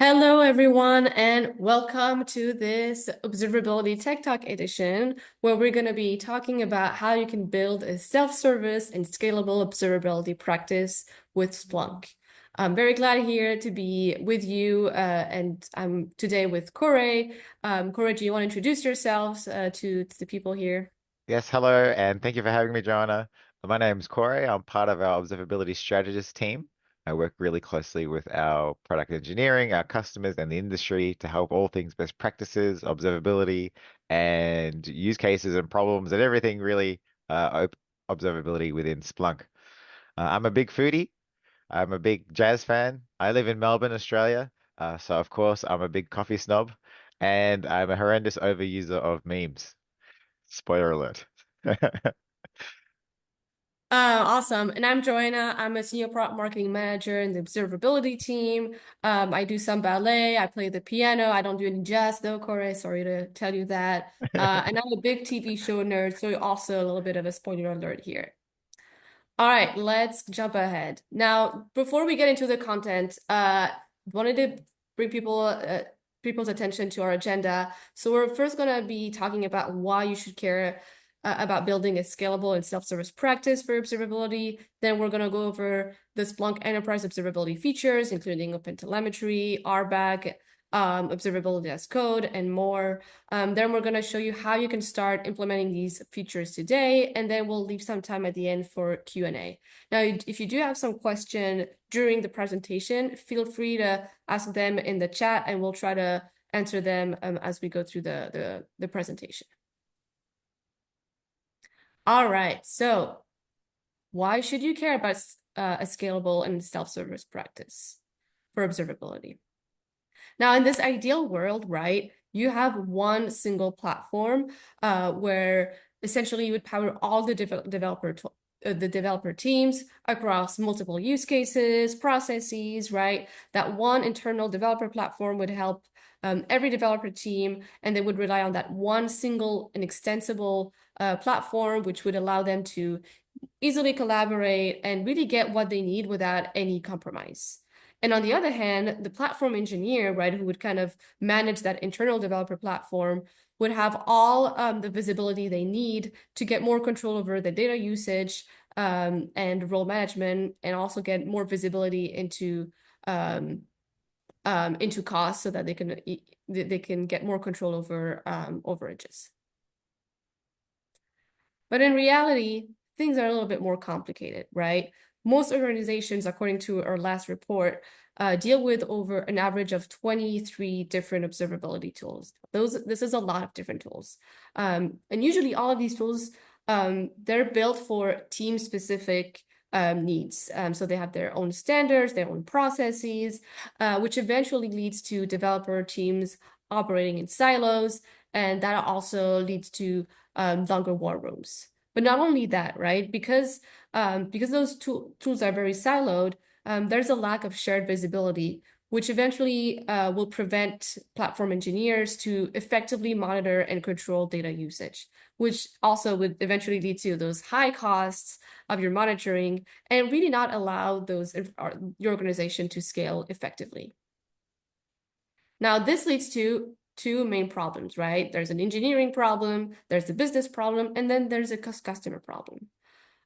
Hello, everyone, and welcome to this Observability Tech Talk edition, where we're going to be talking about how you can build a self-service and scalable observability practice with Splunk. I'm very glad here to be with you, and I'm today with Corey. Corey, do you want to introduce yourselves to the people here? Yes, hello, and thank you for having me, Joanna. My name is Corey. I'm part of our observability strategist team. I work really closely with our product engineering, our customers, and the industry to help all things best practices, observability, and use cases and problems and everything really observability within Splunk. I'm a big foodie. I'm a big jazz fan. I live in Melbourne, Australia. So of course, I'm a big coffee snob, and I'm a horrendous overuser of memes. Spoiler alert. Awesome. And I'm Joanna. I'm a senior product marketing manager in the observability team. I do some ballet. I play the piano. I don't do any jazz though, Corey. Sorry to tell you that. And I'm a big TV show nerd, so also a little bit of a spoiler alert here. All right, let's jump ahead. Now, before we get into the content, wanted to bring people's attention to our agenda. So we're first going to be talking about why you should care about building a scalable and self-service practice for observability. Then we're going to go over the Splunk enterprise observability features, including OpenTelemetry, RBAC, observability-as-code, and more. Then we're going to show you how you can start implementing these features today, and then we'll leave some time at the end for Q&A. Now, if you do have some question during the presentation, feel free to ask them in the chat, and we'll try to answer them as we go through the presentation. All right, so why should you care about a scalable and self-service practice for observability? Now, in this ideal world, right, you have one single platform where essentially you would power all the developer teams across multiple use cases, processes, right? That one internal developer platform would help every developer team, and they would rely on that one single and extensible platform, which would allow them to easily collaborate and really get what they need without any compromise. And on the other hand, the platform engineer, right, who would kind of manage that internal developer platform, would have all the visibility they need to get more control over the data usage and role management, and also get more visibility into costs so that they can get more control over overages. But in reality, things are a little bit more complicated, right? Most organizations, according to our last report, deal with over an average of 23 different observability tools. This is a lot of different tools. And usually all of these tools, they're built for team-specific needs. So they have their own standards, their own processes, which eventually leads to developer teams operating in silos, and that also leads to longer war rooms. But not only that, right? Because those tools are very siloed, there's a lack of shared visibility, which eventually will prevent platform engineers to effectively monitor and control data usage, which also would eventually lead to those high costs of your monitoring and really not allow your organization to scale effectively. Now, this leads to two main problems, right? There's an engineering problem, there's a business problem, and then there's a customer problem.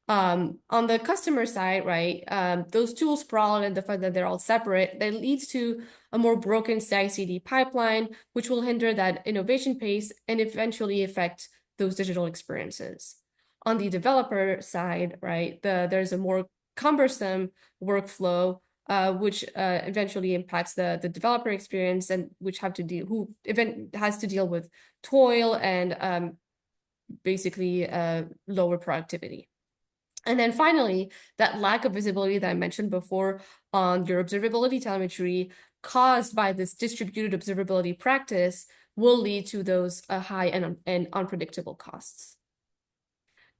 On the customer side, right, those tools sprawl and the fact that they're all separate, that leads to a more broken CI/CD pipeline, which will hinder that innovation pace and eventually affect those digital experiences. On the developer side, right, there's a more cumbersome workflow which eventually impacts the developer experience, and which has to deal with toil and basically lower productivity. And then finally, that lack of visibility that I mentioned before on your observability telemetry caused by this distributed observability practice will lead to those high and unpredictable costs.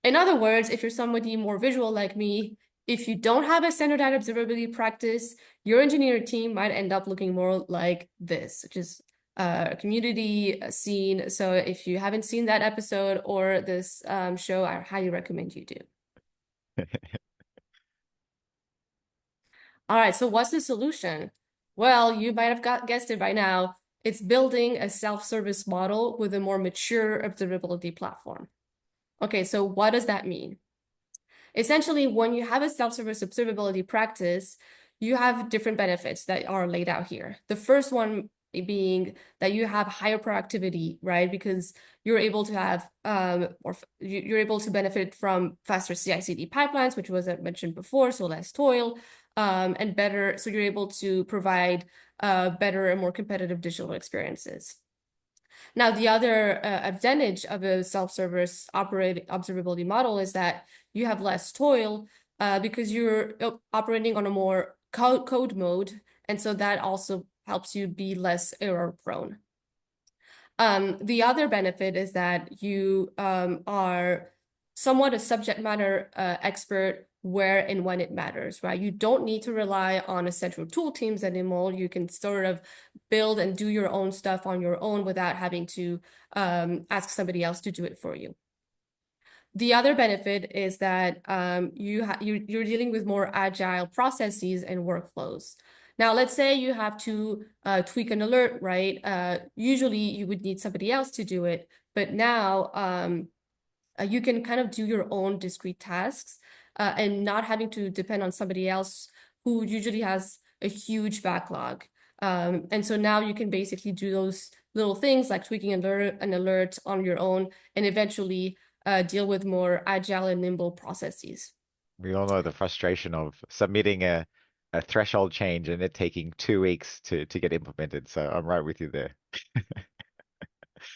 In other words, if you're somebody more visual like me, if you don't have a standardized observability practice, your engineering team might end up looking more like this, which is a community scene. So if you haven't seen that episode or this show, I highly recommend you do. All right, so what's the solution? Well, you might have guessed it by now. It's building a self-service model with a more mature observability platform. Okay, so what does that mean? Essentially, when you have a self-service observability practice, you have different benefits that are laid out here. The first one being that you have higher productivity, right? Because you're able to have you're able to benefit from faster CI/CD pipelines, which was mentioned before, so less toil, and better. So you're able to provide better and more competitive digital experiences. Now, the other advantage of a self-service operate observability model is that you have less toil because you're operating on a more code mode, and so that also helps you be less error prone. The other benefit is that you are somewhat a subject matter expert where and when it matters, right? You don't need to rely on essential tool teams anymore. You can sort of build and do your own stuff on your own without having to ask somebody else to do it for you. The other benefit is that you're dealing with more agile processes and workflows. Now, let's say you have to tweak an alert, right? Usually you would need somebody else to do it, but now you can kind of do your own discrete tasks and not having to depend on somebody else who usually has a huge backlog. And so now you can basically do those little things like tweaking an alert on your own and eventually deal with more agile and nimble processes. We all know the frustration of submitting a threshold change and it taking 2 weeks to get implemented. So I'm right with you there.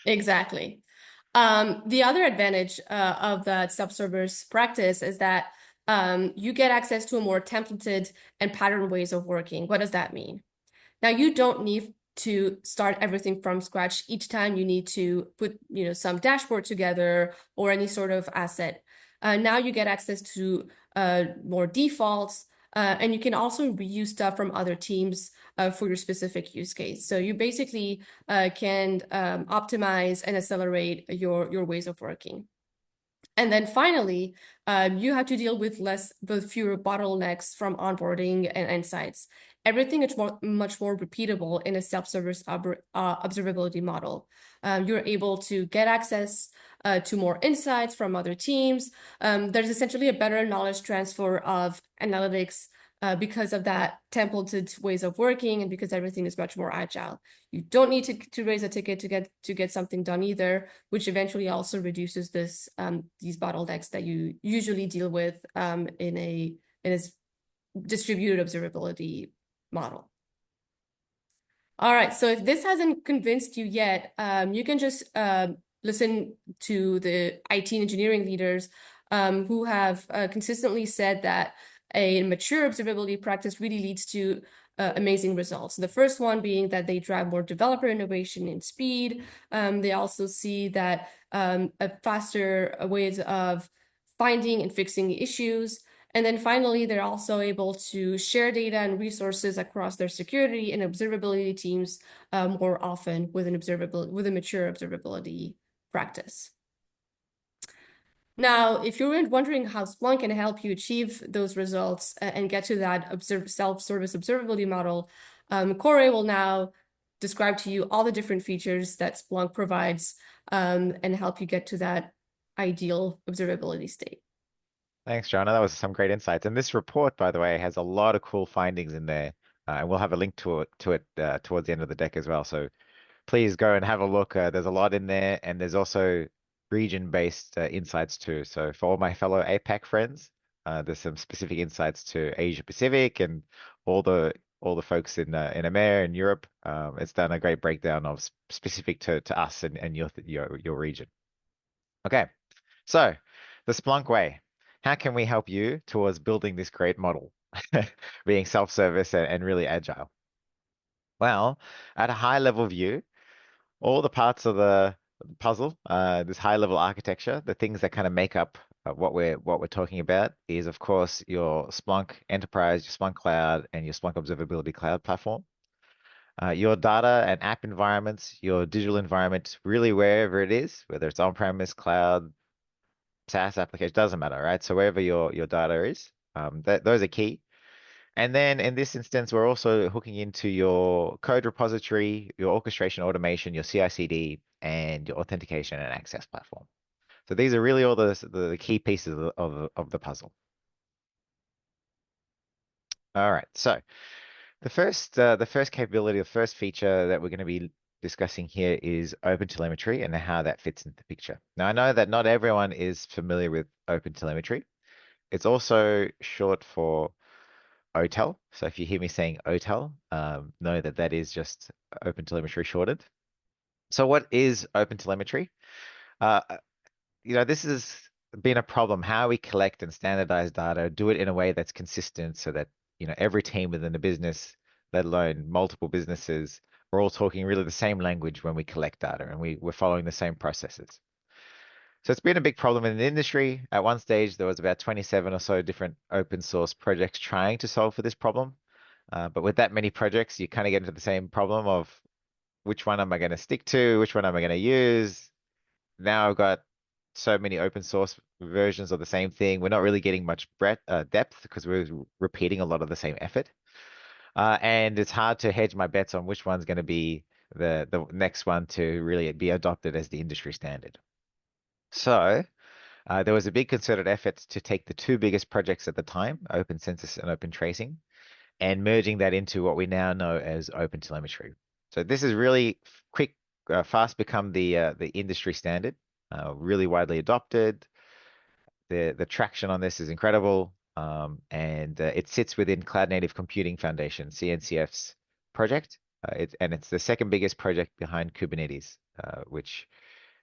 Exactly. The other advantage of the self-service practice is that you get access to a more templated and patterned ways of working. What does that mean? Now, you don't need to start everything from scratch each time you need to put, some dashboard together or any sort of asset. Now you get access to more defaults, and you can also reuse stuff from other teams for your specific use case. So you basically can optimize and accelerate your ways of working. And then finally, you have to deal with fewer bottlenecks from onboarding and insights. Everything is much more repeatable in a self-service observability model. You're able to get access to more insights from other teams. There's essentially a better knowledge transfer of analytics because of that templated ways of working and because everything is much more agile. You don't need to raise a ticket to get something done either, which eventually also reduces these bottlenecks that you usually deal with in a distributed observability model. All right, so if this hasn't convinced you yet, you can just listen to the IT engineering leaders who have consistently said that a mature observability practice really leads to amazing results. The first one being that they drive more developer innovation and speed. They also see that a faster ways of finding and fixing issues. And then finally, they're also able to share data and resources across their security and observability teams more often with a mature observability practice. Now, if you're wondering how Splunk can help you achieve those results and get to that self-service observability model, Corey will now describe to you all the different features that Splunk provides and help you get to that ideal observability state. Thanks, Joanna. That was some great insights. And this report, by the way, has a lot of cool findings in there. And we'll have a link to it towards the end of the deck as well. So please go and have a look. There's a lot in there, and there's also region-based insights too. So for all my fellow APAC friends, there's some specific insights to Asia Pacific and all the folks in EMEA and Europe. It's done a great breakdown of specific to us and your region. Okay, so the Splunk way. How can we help you towards building this great model, being self-service and really agile? Well, at a high level view, all the parts of the puzzle, this high level architecture, the things that kind of make up what we're talking about is, of course, your Splunk Enterprise, your Splunk Cloud, and your Splunk Observability Cloud platform. Your data and app environments, your digital environment, really wherever it is, whether it's on-premise, cloud, SaaS application, doesn't matter, right? So wherever your data is, those are key. And then in this instance, we're also hooking into your code repository, your orchestration automation, your CI/CD, and your authentication and access platform. So these are really all the key pieces of the puzzle. All right. So the first capability, the first feature that we're going to be discussing here is OpenTelemetry and how that fits into the picture. Now, I know that not everyone is familiar with OpenTelemetry. It's also short for OTel. So if you hear me saying OTel, know that that is just OpenTelemetry shortened. So what is OpenTelemetry? Uh, this has been a problem, how we collect and standardize data, do it in a way that's consistent so that, every team within the business, let alone multiple businesses, we're all talking really the same language when we collect data and we're following the same processes. So it's been a big problem in the industry. At one stage, there was about 27 or so different open source projects trying to solve for this problem. But with that many projects, you kind of get into the same problem of which one am I going to stick to? Which one am I going to use? Now I've got so many open source versions of the same thing. We're not really getting much depth because we're repeating a lot of the same effort. And it's hard to hedge my bets on which one's going to be the next one to really be adopted as the industry standard. So there was a big concerted effort to take the two biggest projects at the time, Open Census and Open Tracing, and merging that into what we now know as Open Telemetry. So this is really fast become the industry standard, really widely adopted. The traction on this is incredible, and it sits within Cloud Native Computing Foundation (CNCF's) project. And it's the second biggest project behind Kubernetes, which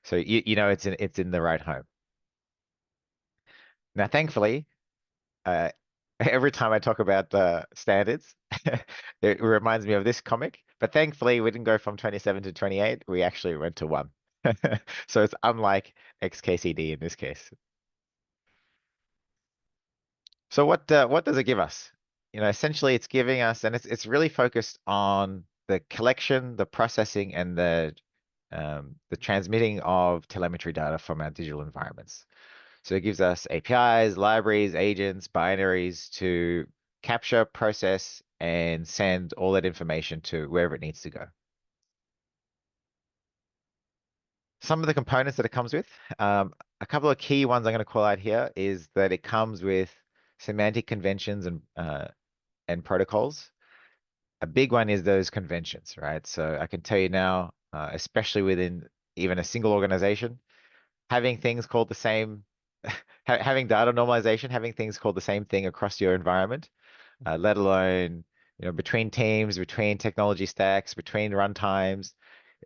so it's in the right home. Now, thankfully, uh, every time I talk about standards, it reminds me of this comic. But thankfully, we didn't go from 27 to 28. We actually went to one. So it's unlike XKCD in this case. So what does it give us? Essentially, it's giving us, and it's really focused on the collection, the processing, and the transmitting of telemetry data from our digital environments. So it gives us APIs, libraries, agents, binaries to capture, process, and send all that information to wherever it needs to go. Some of the components that it comes with, a couple of key ones I'm going to call out here is that it comes with semantic conventions and protocols. A big one is those conventions, right? So I can tell you now, especially within even a single organization, having things called the same, having data normalization, having things called the same thing across your environment, let alone, between teams, between technology stacks, between runtimes.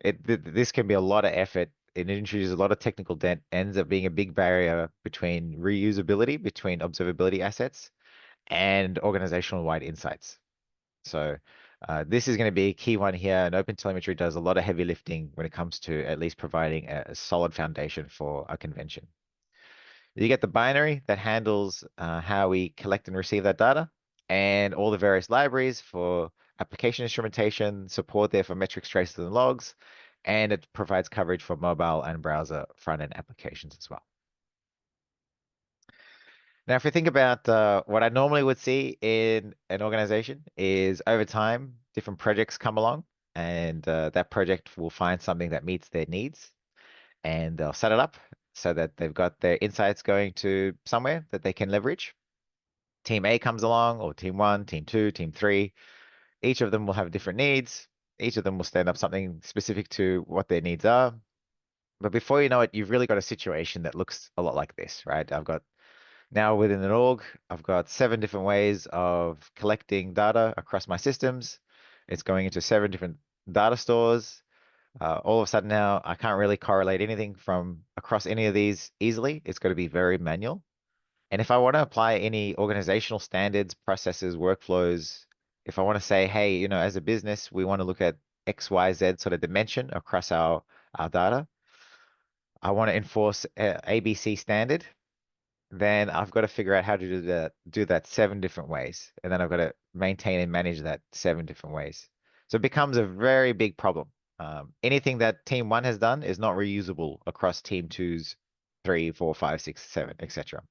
This can be a lot of effort. It introduces a lot of technical debt, ends up being a big barrier between reusability, between observability assets, and organizational wide insights. So this is going to be a key one here, and OpenTelemetry does a lot of heavy lifting when it comes to at least providing a solid foundation for a convention. You get the binary that handles how we collect and receive that data, and all the various libraries for application instrumentation, support there for metrics, traces, and logs, and it provides coverage for mobile and browser front-end applications as well. Now, if we think about what I normally would see in an organization is over time, different projects come along, and that project will find something that meets their needs, and they'll set it up so that they've got their insights going to somewhere that they can leverage. Team A comes along, or team one, team two, team three. Each of them will have different needs. Each of them will stand up something specific to what their needs are. But before you know it, you've really got a situation that looks a lot like this, right? I've got now within an org, I've got 7 different ways of collecting data across my systems. It's going into 7 different data stores. All of a sudden now, I can't really correlate anything from across any of these easily. It's got to be very manual. And if I want to apply any organizational standards, processes, workflows, if I want to say, hey, as a business, we want to look at X, Y, Z sort of dimension across our data. I want to enforce a ABC standard, then I've got to figure out how to do that 7 different ways. And then I've got to maintain and manage that 7 different ways. So it becomes a very big problem. Anything that team one has done is not reusable across team two's 3, 4, 5, 6, 7, etc.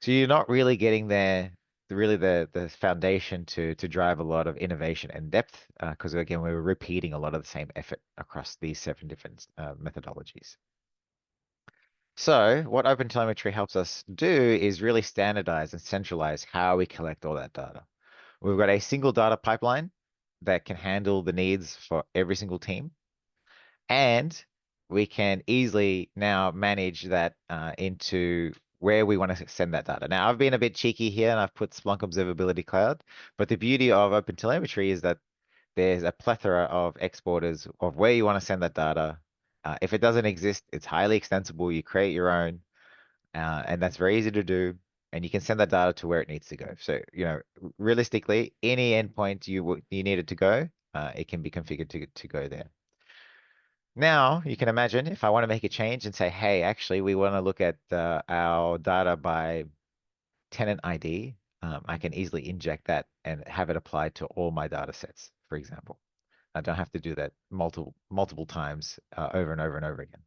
So you're not really getting there really the foundation to drive a lot of innovation and depth, because again, we're repeating a lot of the same effort across these 7 different methodologies. So what OpenTelemetry helps us do is really standardize and centralize how we collect all that data. We've got a single data pipeline that can handle the needs for every single team, and we can easily now manage that into where we want to send that data. Now, I've been a bit cheeky here and I've put Splunk Observability Cloud, but the beauty of OpenTelemetry is that there's a plethora of exporters of where you want to send that data. If it doesn't exist, it's highly extensible. You create your own, and that's very easy to do. And you can send that data to where it needs to go. So, realistically, any endpoint you need it to go, it can be configured to go there. Now, you can imagine if I want to make a change and say, hey, actually, we want to look at our data by tenant ID, I can easily inject that and have it applied to all my data sets, for example. I don't have to do that multiple times over and over and over again.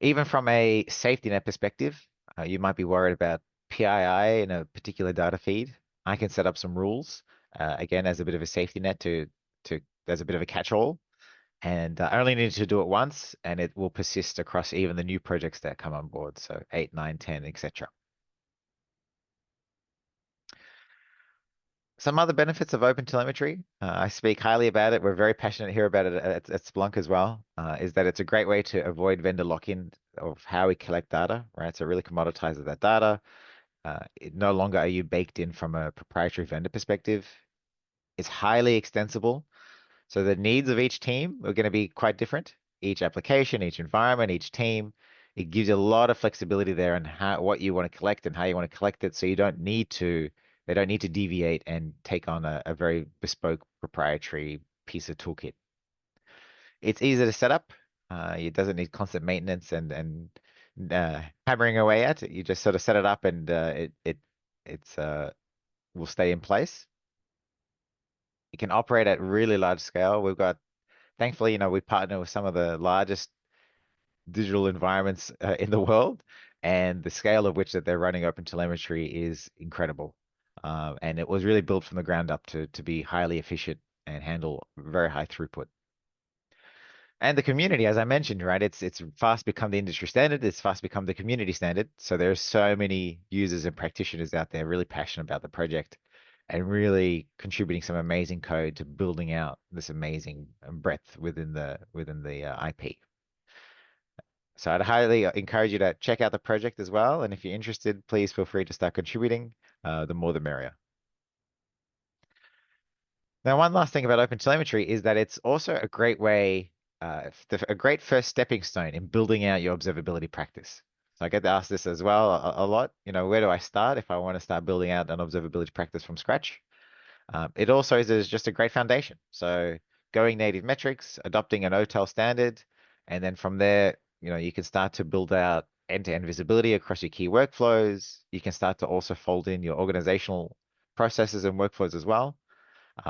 Even from a safety net perspective, you might be worried about PII in a particular data feed. I can set up some rules, again, as a bit of a safety net to as a bit of a catch-all. And I only need to do it once, and it will persist across even the new projects that come on board. So 8, 9, 10, etc. Some other benefits of OpenTelemetry, I speak highly about it. We're very passionate here about it at Splunk as well, is that it's a great way to avoid vendor lock-in of how we collect data, right? So it really commoditizes that data. No longer are you baked in from a proprietary vendor perspective. It's highly extensible. So the needs of each team are going to be quite different. Each application, each environment, each team. It gives you a lot of flexibility there on what you want to collect and how you want to collect it. So they don't need to deviate and take on a very bespoke proprietary piece of toolkit. It's easy to set up. It doesn't need constant maintenance and hammering away at it. You just sort of set it up and it's will stay in place. It can operate at really large scale. Thankfully, we partner with some of the largest digital environments in the world, and the scale of which that they're running OpenTelemetry is incredible. And it was really built from the ground up to be highly efficient and handle very high throughput. And the community, as I mentioned, right, it's fast become the industry standard. It's fast become the community standard. So there's so many users and practitioners out there really passionate about the project and really contributing some amazing code to building out this amazing breadth within the IP. So I'd highly encourage you to check out the project as well. And if you're interested, please feel free to start contributing. The more the merrier. Now, one last thing about OpenTelemetry is that it's also a great way, a great first stepping stone in building out your observability practice. So I get to ask this as well a lot. Where do I start if I want to start building out an observability practice from scratch? It also is just a great foundation. So going native metrics, adopting an OTel standard, and then from there, you can start to build out end-to-end visibility across your key workflows. You can start to also fold in your organizational processes and workflows as well,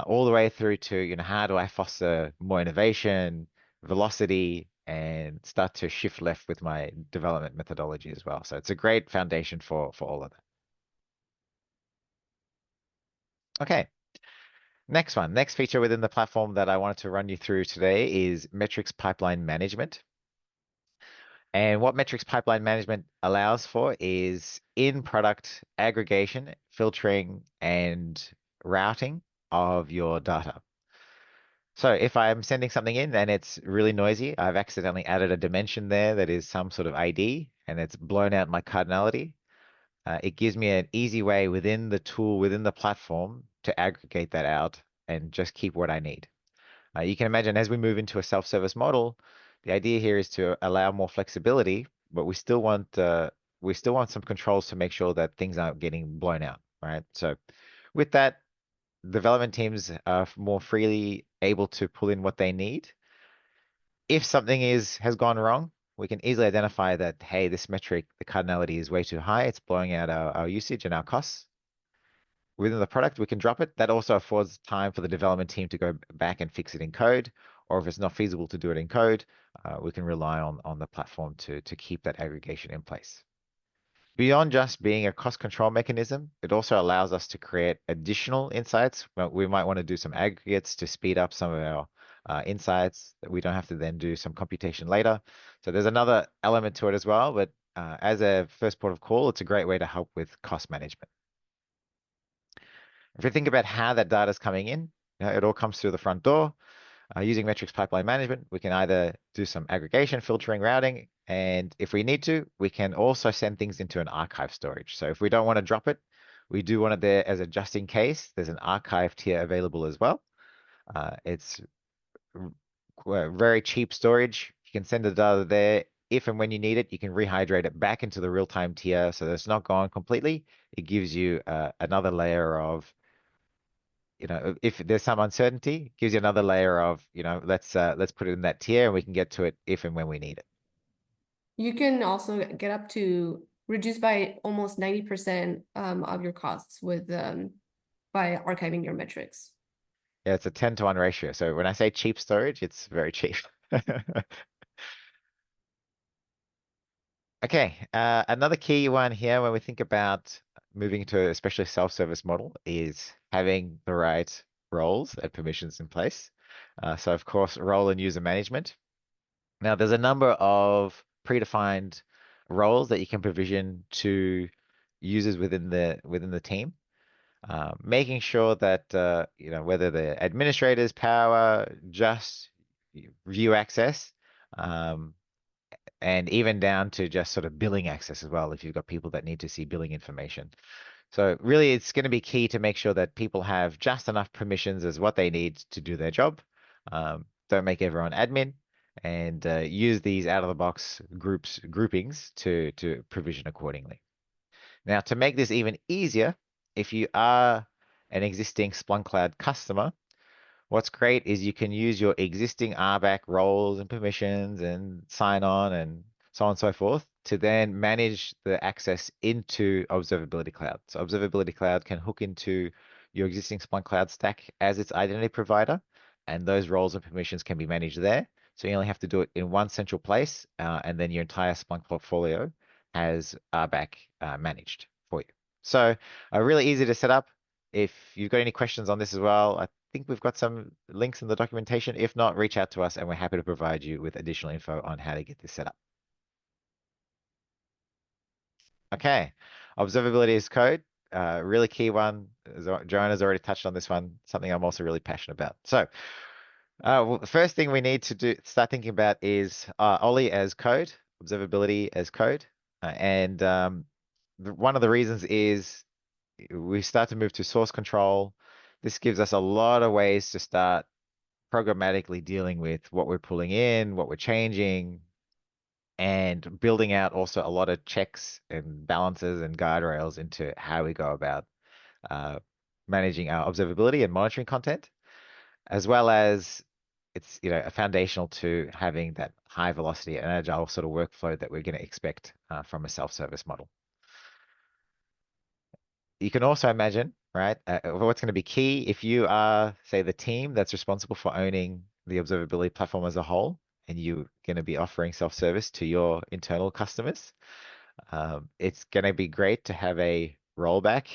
all the way through to, how do I foster more innovation, velocity, and start to shift left with my development methodology as well. So it's a great foundation for all of that. Okay. Next feature within the platform that I wanted to run you through today is metrics pipeline management. And what metrics pipeline management allows for is in-product aggregation, filtering, and routing of your data. So if I'm sending something in and it's really noisy, I've accidentally added a dimension there that is some sort of ID, and it's blown out my cardinality. It gives me an easy way within the tool, within the platform, to aggregate that out and just keep what I need. You can imagine as we move into a self-service model, the idea here is to allow more flexibility, but we still want some controls to make sure that things aren't getting blown out, right? So with that, development teams are more freely able to pull in what they need. If something has gone wrong, we can easily identify that, hey, this metric, the cardinality is way too high. It's blowing out our usage and our costs. Within the product, we can drop it. That also affords time for the development team to go back and fix it in code. Or if it's not feasible to do it in code, we can rely on the platform to keep that aggregation in place. Beyond just being a cost control mechanism, it also allows us to create additional insights. Well, we might want to do some aggregates to speed up some of our insights that we don't have to then do some computation later. So there's another element to it as well, but as a first port of call, it's a great way to help with cost management. If you think about how that data is coming in, it all comes through the front door. Using metrics pipeline management, we can either do some aggregation, filtering, routing, and if we need to, we can also send things into an archive storage. So if we don't want to drop it, we do want it there as a just in case. There's an archive tier available as well. It's very cheap storage. You can send the data there. If and when you need it, you can rehydrate it back into the real-time tier so that it's not gone completely. It gives you another layer of if there's some uncertainty, gives you another layer of, let's put it in that tier and we can get to it if and when we need it. You can also get up to reduce by almost 90% of your costs with by archiving your metrics. Yeah, it's a 10 to 1 ratio. So when I say cheap storage, it's very cheap. Okay, another key one here when we think about moving to especially self-service model is having the right roles and permissions in place. So of course, role and user management. Now, there's a number of predefined roles that you can provision to users within the team, making sure that whether the administrators power just view access, um, and even down to just sort of billing access as well, if you've got people that need to see billing information. So really, it's going to be key to make sure that people have just enough permissions as what they need to do their job. Don't make everyone admin, and use these out of the box groupings to provision accordingly. Now, to make this even easier, if you are an existing Splunk Cloud customer, what's great is you can use your existing RBAC roles and permissions and sign on and so on and so forth to then manage the access into Observability Cloud. So Observability Cloud can hook into your existing Splunk Cloud stack as its identity provider, and those roles and permissions can be managed there. So you only have to do it in one central place, and then your entire Splunk portfolio has RBAC managed for you. So really easy to set up. If you've got any questions on this as well, I think we've got some links in the documentation. If not, reach out to us and we're happy to provide you with additional info on how to get this set up. Okay, observability as code, really key one. Joanna's already touched on this one, something I'm also really passionate about. So, well, the first thing we need to start thinking about is Ollie as code, observability as code. And one of the reasons is we start to move to source control. This gives us a lot of ways to start programmatically dealing with what we're pulling in, what we're changing, and building out also a lot of checks and balances and guardrails into how we go about uh, managing our observability and monitoring content, as well as it's a foundational to having that high velocity and agile sort of workflow that we're going to expect from a self-service model. You can also imagine, right, what's going to be key if you are, say, the team that's responsible for owning the observability platform as a whole, and you're going to be offering self-service to your internal customers. It's going to be great to have a rollback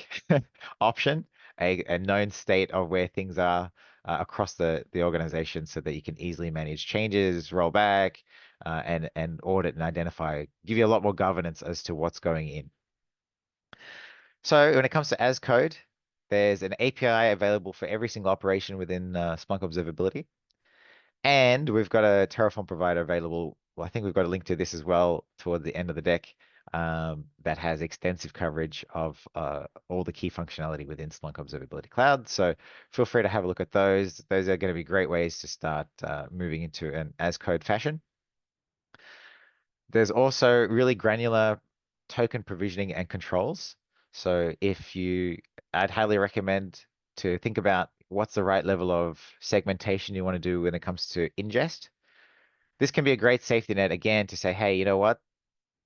option, a known state of where things are across the organization so that you can easily manage changes, roll back, and audit and identify, give you a lot more governance as to what's going in. So when it comes to as code, there's an API available for every single operation within Splunk Observability. And we've got a Terraform provider available. Well, I think we've got a link to this as well toward the end of the deck that has extensive coverage of all the key functionality within Splunk Observability Cloud. So feel free to have a look at those. Those are going to be great ways to start moving into an as code fashion. There's also really granular token provisioning and controls. So I'd highly recommend to think about what's the right level of segmentation you want to do when it comes to ingest. This can be a great safety net again to say, hey, you know what?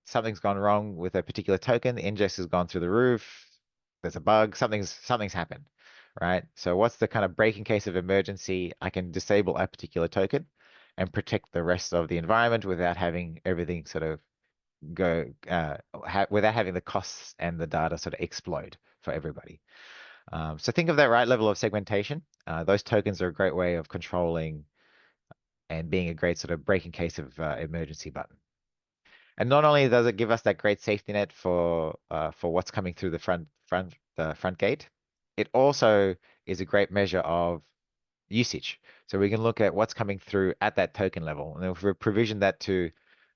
Something's gone wrong with a particular token. The ingest has gone through the roof. There's a bug. Something's happened, right? So what's the kind of break in case of emergency? I can disable a particular token and protect the rest of the environment without having everything sort of go ha without having the costs and the data sort of explode for everybody. So think of that right level of segmentation. Those tokens are a great way of controlling and being a great sort of break in case of emergency button. And not only does it give us that great safety net for what's coming through the front gate, it also is a great measure of usage. So we can look at what's coming through at that token level. And if we provision that to,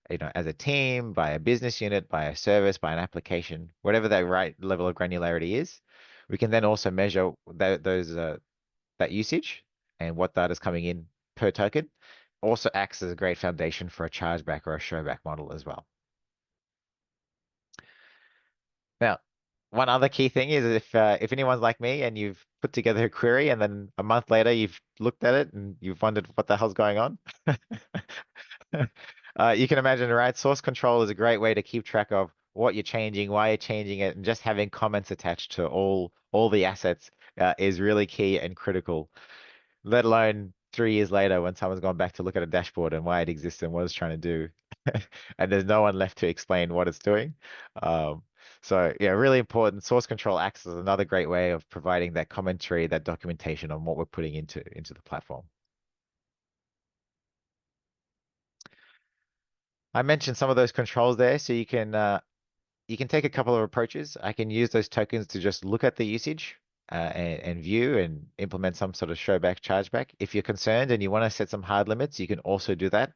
as a team, by a business unit, by a service, by an application, whatever that right level of granularity is, we can then also measure that usage and what data is coming in per token. Also acts as a great foundation for a chargeback or a showback model as well. Now, one other key thing is if anyone's like me and you've put together a query and then a month later you've looked at it and you've wondered what the hell's going on, you can imagine, right? Source control is a great way to keep track of what you're changing, why you're changing it, and just having comments attached to all the assets is really key and critical. Let alone 3 years later when someone's gone back to look at a dashboard and why it exists and what it's trying to do, and there's no one left to explain what it's doing. Um, so yeah, really important. Source control acts as another great way of providing that commentary, that documentation on what we're putting into the platform. I mentioned some of those controls there, so you can take a couple of approaches. I can use those tokens to just look at the usage and view and implement some sort of showback, chargeback. If you're concerned and you want to set some hard limits, you can also do that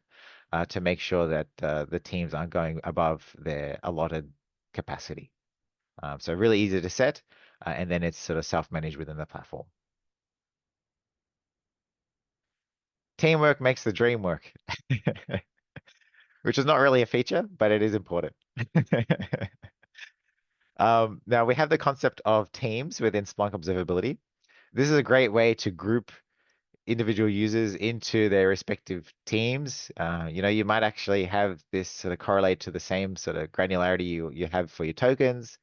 to make sure that the teams aren't going above their allotted capacity. So really easy to set, and then it's sort of self-managed within the platform. Teamwork makes the dream work, which is not really a feature, but it is important. Now we have the concept of teams within Splunk Observability. This is a great way to group individual users into their respective teams. You might actually have this sort of correlate to the same sort of granularity you have for your tokens.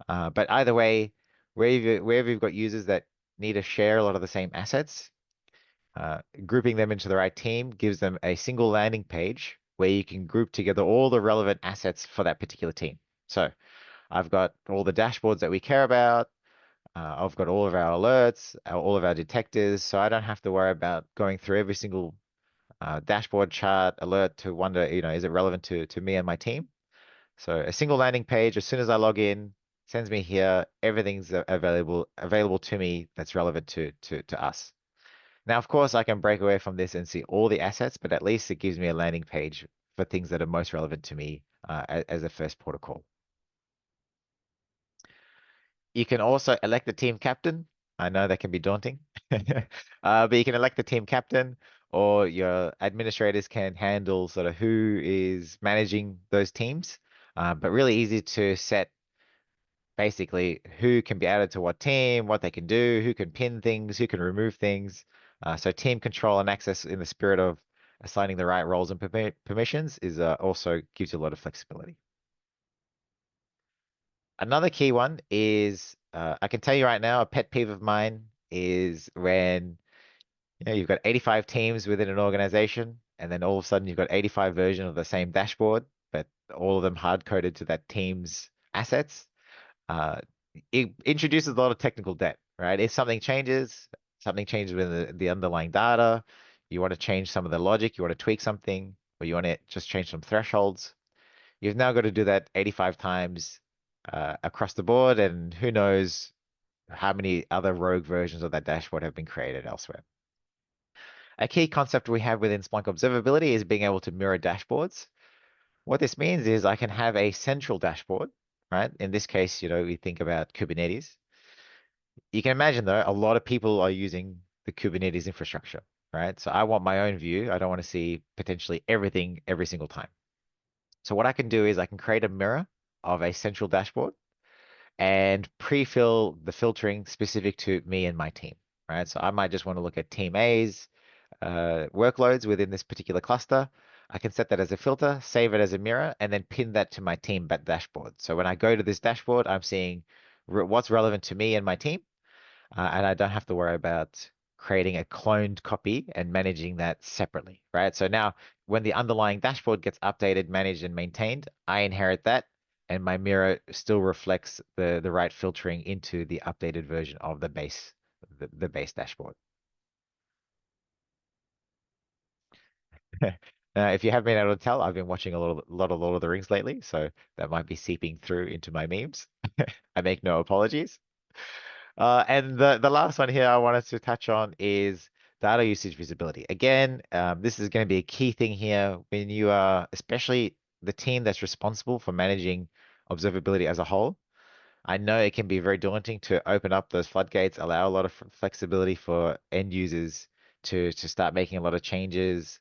But either way, wherever you've got users that need to share a lot of the same assets, grouping them into the right team gives them a single landing page where you can group together all the relevant assets for that particular team. So I've got all the dashboards that we care about. I've got all of our alerts, all of our detectors, so I don't have to worry about going through every single dashboard chart alert to wonder, is it relevant to me and my team? So a single landing page, as soon as I log in, sends me here, everything's available to me that's relevant to us. Now, of course, I can break away from this and see all the assets, but at least it gives me a landing page for things that are most relevant to me as a first port of call. You can also elect the team captain. I know that can be daunting, but you can elect the team captain, or your administrators can handle sort of who is managing those teams. But really easy to set basically who can be added to what team, what they can do, who can pin things, who can remove things. So team control and access in the spirit of assigning the right roles and permissions is also gives you a lot of flexibility. Another key one is I can tell you right now, a pet peeve of mine is when you've got 85 teams within an organization, and then all of a sudden you've got 85 versions of the same dashboard, but all of them hard coded to that team's assets. Uh, it introduces a lot of technical debt, right? If something changes with the underlying data, you want to change some of the logic, you want to tweak something, or you want to just change some thresholds. You've now got to do that 85 times across the board, and who knows how many other rogue versions of that dashboard have been created elsewhere. A key concept we have within Splunk Observability is being able to mirror dashboards. What this means is I can have a central dashboard, right? In this case, we think about Kubernetes. You can imagine though, a lot of people are using the Kubernetes infrastructure, right? So I want my own view. I don't want to see potentially everything every single time. So what I can do is I can create a mirror of a central dashboard and pre-fill the filtering specific to me and my team, right? So I might just want to look at team A's workloads within this particular cluster. I can set that as a filter, save it as a mirror, and then pin that to my team dashboard. So when I go to this dashboard, I'm seeing what's relevant to me and my team, and I don't have to worry about creating a cloned copy and managing that separately, right? So now when the underlying dashboard gets updated, managed, and maintained, I inherit that, and my mirror still reflects the right filtering into the updated version of the base dashboard. If you haven't been able to tell, I've been watching a lot of Lord of the Rings lately, so that might be seeping through into my memes. I make no apologies. And the last one here I wanted to touch on is data usage visibility. Again, this is going to be a key thing here when you are, especially the team that's responsible for managing observability as a whole. I know it can be very daunting to open up those floodgates, allow a lot of flexibility for end users to start making a lot of changes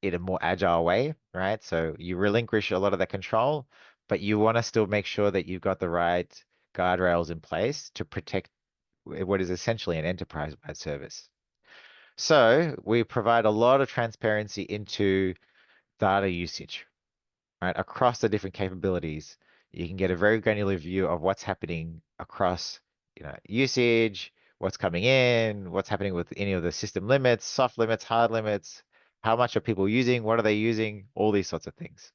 in a more agile way, right? So you relinquish a lot of that control, but you want to still make sure that you've got the right guardrails in place to protect what is essentially an enterprise-wide service. So we provide a lot of transparency into data usage, right? Across the different capabilities, you can get a very granular view of what's happening across, usage, what's coming in, what's happening with any of the system limits, soft limits, hard limits, how much are people using, what are they using, all these sorts of things.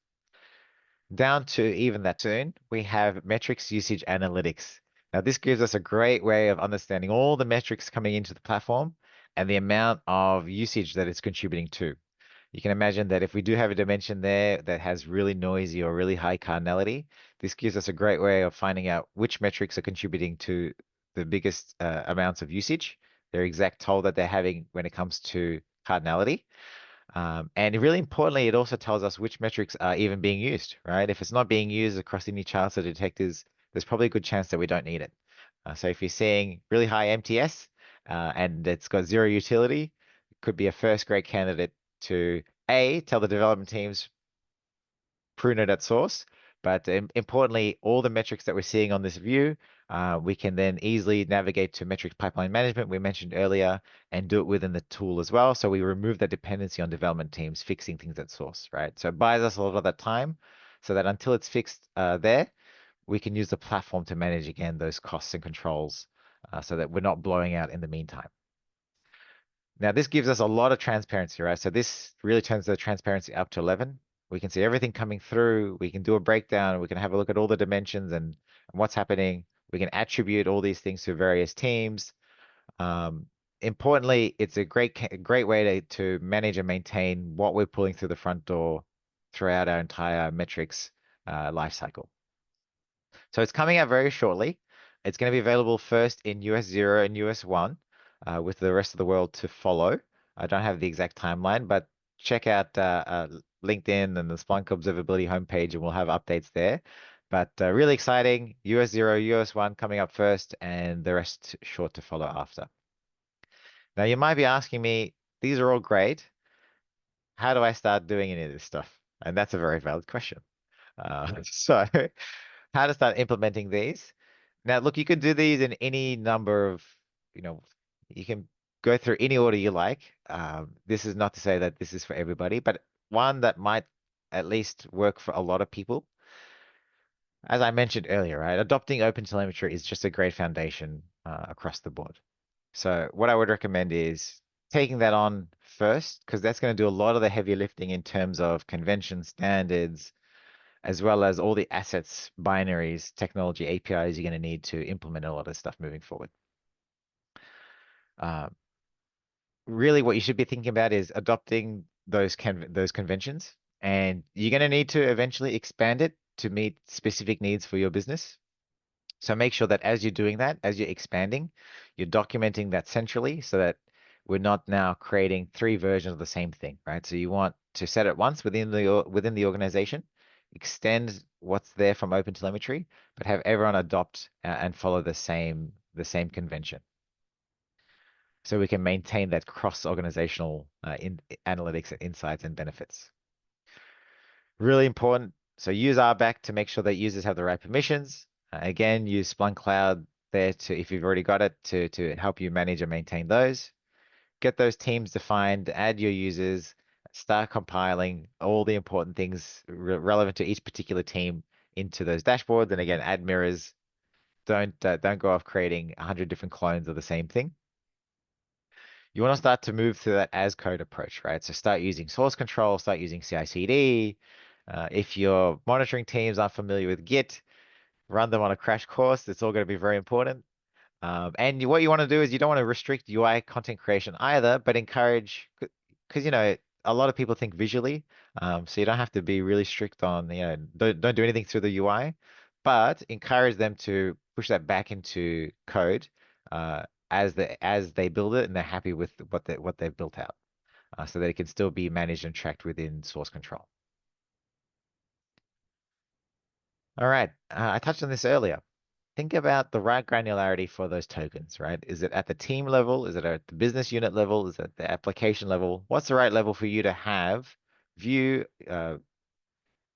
Down to even that soon, we have metrics usage analytics. Now, this gives us a great way of understanding all the metrics coming into the platform and the amount of usage that it's contributing to. You can imagine that if we do have a dimension there that has really noisy or really high cardinality, this gives us a great way of finding out which metrics are contributing to the biggest amounts of usage, their exact toll that they're having when it comes to cardinality. And really importantly, it also tells us which metrics are even being used, right? If it's not being used across any charts or detectors, there's probably a good chance that we don't need it. So if you're seeing really high MTS and it's got zero utility, it could be a first great candidate to A, tell the development teams prune it at source. But importantly, all the metrics that we're seeing on this view, we can then easily navigate to metrics pipeline management we mentioned earlier and do it within the tool as well. So we remove that dependency on development teams fixing things at source, right? So it buys us a lot of that time so that until it's fixed there, we can use the platform to manage again those costs and controls so that we're not blowing out in the meantime. Now, this gives us a lot of transparency, right? So this really turns the transparency up to 11. We can see everything coming through. We can do a breakdown. We can have a look at all the dimensions and what's happening. We can attribute all these things to various teams. Um, Importantly, it's a great way to manage and maintain what we're pulling through the front door throughout our entire metrics lifecycle. So it's coming out very shortly. It's going to be available first in US 0 and US 1, with the rest of the world to follow. I don't have the exact timeline, but check out LinkedIn and the Splunk Observability homepage, and we'll have updates there. But really exciting. US 0, US 1 coming up first, and the rest short to follow after. Now, you might be asking me, these are all great. How do I start doing any of this stuff? And that's a very valid question. So how to start implementing these. Now, look, you can do these in any number of, you know, you can go through any order you like. This is not to say that this is for everybody, but one that might at least work for a lot of people. As I mentioned earlier, right, adopting OpenTelemetry is just a great foundation across the board. So what I would recommend is taking that on first, because that's going to do a lot of the heavy lifting in terms of convention standards, as well as all the assets, binaries, technology, APIs you're going to need to implement a lot of stuff moving forward. Uh, Really, what you should be thinking about is adopting those conventions, and you're going to need to eventually expand it to meet specific needs for your business. So make sure that as you're doing that, as you're expanding, you're documenting that centrally so that we're not now creating three versions of the same thing, right? So you want to set it once within the organization, extend what's there from OpenTelemetry, but have everyone adopt and follow the same convention. So we can maintain that cross-organizational in analytics, insights, and benefits. Really important. So use RBAC to make sure that users have the right permissions. Again, use Splunk Cloud there to, if you've already got it, to help you manage and maintain those. Get those teams defined, add your users, start compiling all the important things relevant to each particular team into those dashboards. And again, add mirrors. Don't go off creating 100 different clones of the same thing. you want to start to move to that as code approach, right? So start using source control, start using CI/CD. If your monitoring teams aren't familiar with Git, run them on a crash course. It's all going to be very important. And what you want to do is you don't want to restrict UI content creation either, but encourage, because a lot of people think visually, so you don't have to be really strict on, don't do anything through the UI, but encourage them to push that back into code uh, as they build it and they're happy with what they've built out, so that it can still be managed and tracked within source control. All right, I touched on this earlier. Think about the right granularity for those tokens, right? Is it at the team level? Is it at the business unit level? Is it at the application level? What's the right level for you to have view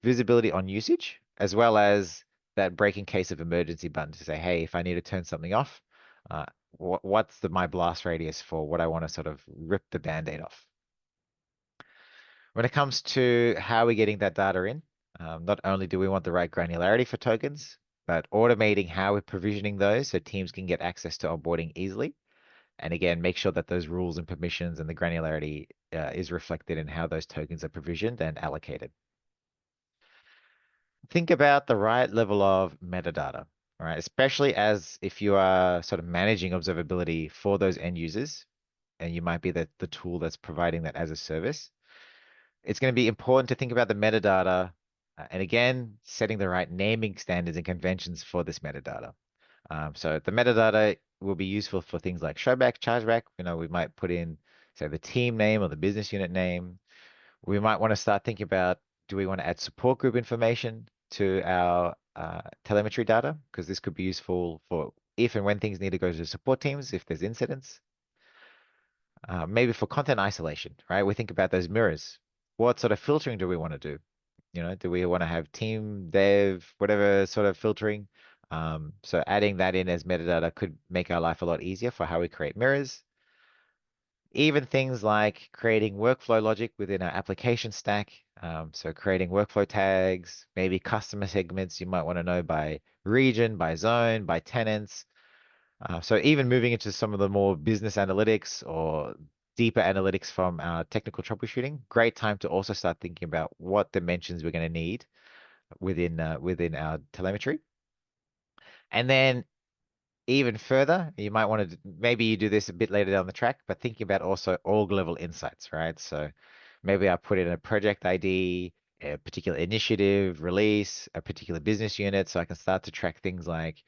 visibility on usage, as well as that break in case of emergency button to say, hey, if I need to turn something off, what's my blast radius for what I want to sort of rip the band-aid off? When it comes to how we're getting that data in, not only do we want the right granularity for tokens, but automating how we're provisioning those so teams can get access to onboarding easily. And again, make sure that those rules and permissions and the granularity is reflected in how those tokens are provisioned and allocated. Think about the right level of metadata, all right? Especially as if you are sort of managing observability for those end users, and you might be the tool that's providing that as a service. It's going to be important to think about the metadata, and again, setting the right naming standards and conventions for this metadata. So the metadata will be useful for things like showback, chargeback. We might put in, say, the team name or the business unit name. We might want to start thinking about, do we want to add support group information to our telemetry data? Because this could be useful for if and when things need to go to support teams, if there's incidents. Maybe for content isolation, right? We think about those mirrors. What sort of filtering do we want to do? Do we want to have team, dev, whatever sort of filtering? So adding that in as metadata could make our life a lot easier for how we create mirrors. Even things like creating workflow logic within our application stack. So creating workflow tags, maybe customer segments you might want to know by region, by zone, by tenants. So even moving into some of the more business analytics or deeper analytics from our technical troubleshooting, great time to also start thinking about what dimensions we're going to need within our telemetry. And then even further, you might want to maybe you do this a bit later down the track, but thinking about also org level insights, right? So maybe I put in a project ID, a particular initiative, release, a particular business unit, so I can start to track things like,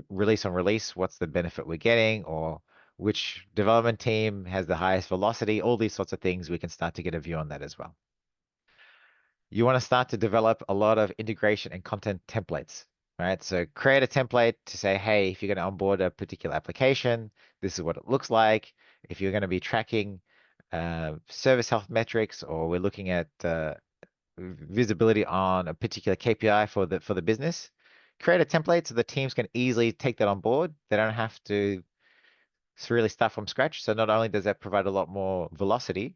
release on release, what's the benefit we're getting, or which development team has the highest velocity, all these sorts of things, we can start to get a view on that as well. You want to start to develop a lot of integration and content templates, right? So create a template to say, hey, if you're going to onboard a particular application, this is what it looks like. If you're going to be tracking service health metrics, or we're looking at visibility on a particular KPI for the business, create a template so the teams can easily take that on board. They don't have to really start from scratch. So not only does that provide a lot more velocity,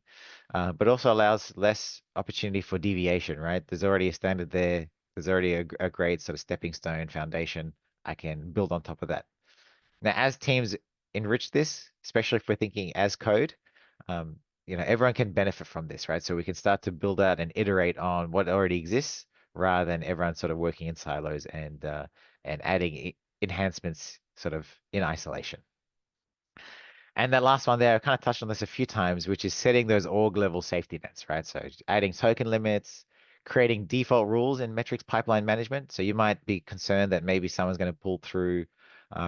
but also allows less opportunity for deviation, right? There's already a standard there. There's already a great sort of stepping stone foundation. I can build on top of that. Now, as teams enrich this, especially if we're thinking as code, um, everyone can benefit from this, right? So we can start to build out and iterate on what already exists rather than everyone sort of working in silos and adding enhancements sort of in isolation. And that last one there, I kind of touched on this a few times, which is setting those org level safety nets, right? So adding token limits, creating default rules in metrics pipeline management. So you might be concerned that maybe someone's going to pull through,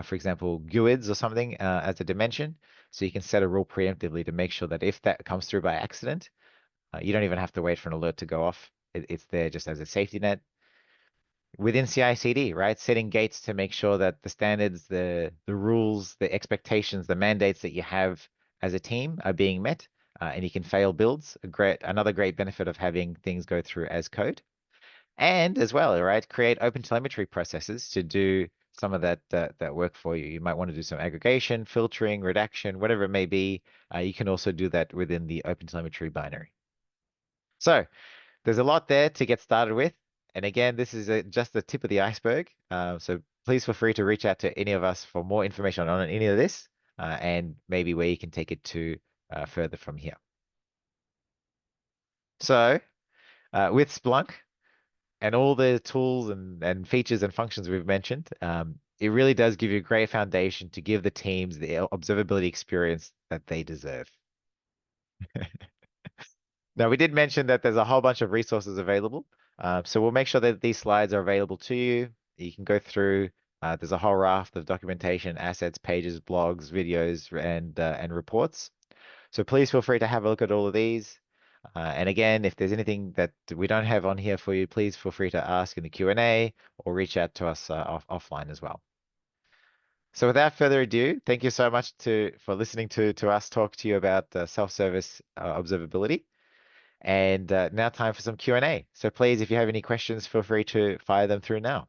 for example, GUIDs or something as a dimension. So you can set a rule preemptively to make sure that if that comes through by accident, you don't even have to wait for an alert to go off. It's there just as a safety net within CI/CD, right? Setting gates to make sure that the standards, the rules, the expectations, the mandates that you have as a team are being met, and you can fail builds. Another great benefit of having things go through as code, and as well, right? Create OpenTelemetry processes to do some of that work for you. You might want to do some aggregation, filtering, redaction, whatever it may be. You can also do that within the OpenTelemetry binary. So there's a lot there to get started with. And again, this is just the tip of the iceberg. So please feel free to reach out to any of us for more information on any of this. and maybe where you can take it to further from here. So with Splunk and all the tools and features and functions we've mentioned, it really does give you a great foundation to give the teams the observability experience that they deserve. Now, we did mention that there's a whole bunch of resources available. So we'll make sure that these slides are available to you. You can go through. There's a whole raft of documentation, assets, pages, blogs, videos, and reports. So please feel free to have a look at all of these. And again, if there's anything that we don't have on here for you, please feel free to ask in the Q&A or reach out to us offline as well. So without further ado, thank you so much for listening to us talk to you about self-service observability. And now time for some Q&A. So please, if you have any questions, feel free to fire them through now.